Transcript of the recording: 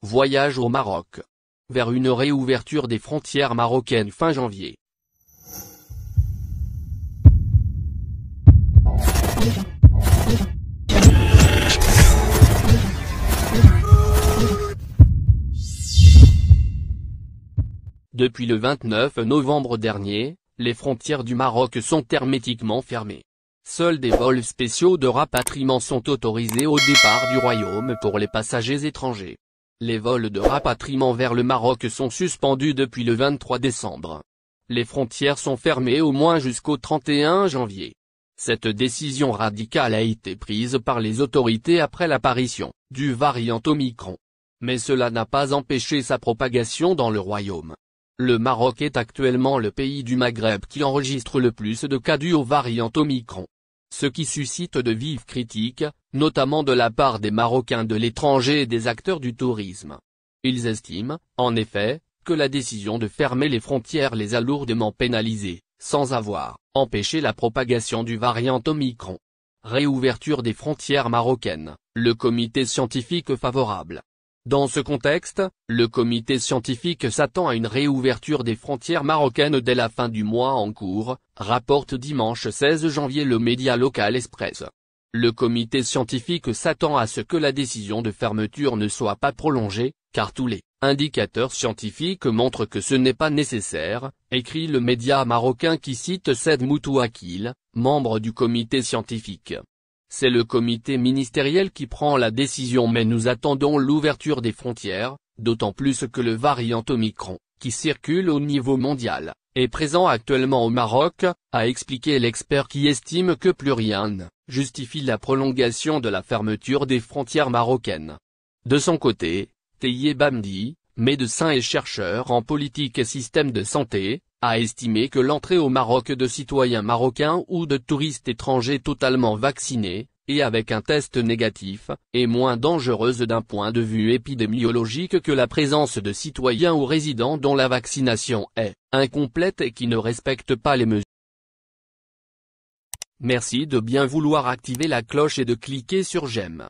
voyage au Maroc. Vers une réouverture des frontières marocaines fin janvier. Depuis le 29 novembre dernier, les frontières du Maroc sont hermétiquement fermées. Seuls des vols spéciaux de rapatriement sont autorisés au départ du royaume pour les passagers étrangers. Les vols de rapatriement vers le Maroc sont suspendus depuis le 23 décembre. Les frontières sont fermées au moins jusqu'au 31 janvier. Cette décision radicale a été prise par les autorités après l'apparition du variant Omicron. Mais cela n'a pas empêché sa propagation dans le royaume. Le Maroc est actuellement le pays du Maghreb qui enregistre le plus de cas dus au variant Omicron. Ce qui suscite de vives critiques, notamment de la part des Marocains de l'étranger et des acteurs du tourisme. Ils estiment, en effet, que la décision de fermer les frontières les a lourdement pénalisés, sans avoir empêché la propagation du variant Omicron. Réouverture des frontières marocaines, le comité scientifique favorable. Dans ce contexte, le comité scientifique s'attend à une réouverture des frontières marocaines dès la fin du mois en cours, rapporte dimanche 16 janvier le média local Express. Le comité scientifique s'attend à ce que la décision de fermeture ne soit pas prolongée, car tous les indicateurs scientifiques montrent que ce n'est pas nécessaire, écrit le média marocain qui cite Said Moutouakil, membre du comité scientifique. C'est le comité ministériel qui prend la décision, mais nous attendons l'ouverture des frontières, d'autant plus que le variant Omicron, qui circule au niveau mondial, est présent actuellement au Maroc, a expliqué l'expert qui estime que plus rien ne justifie la prolongation de la fermeture des frontières marocaines. De son côté, Tayyeb Hamdi, médecin et chercheur en politique et système de santé, a estimé que l'entrée au Maroc de citoyens marocains ou de touristes étrangers totalement vaccinés, et avec un test négatif, est moins dangereuse d'un point de vue épidémiologique que la présence de citoyens ou résidents dont la vaccination est incomplète et qui ne respectent pas les mesures. Merci de bien vouloir activer la cloche et de cliquer sur j'aime.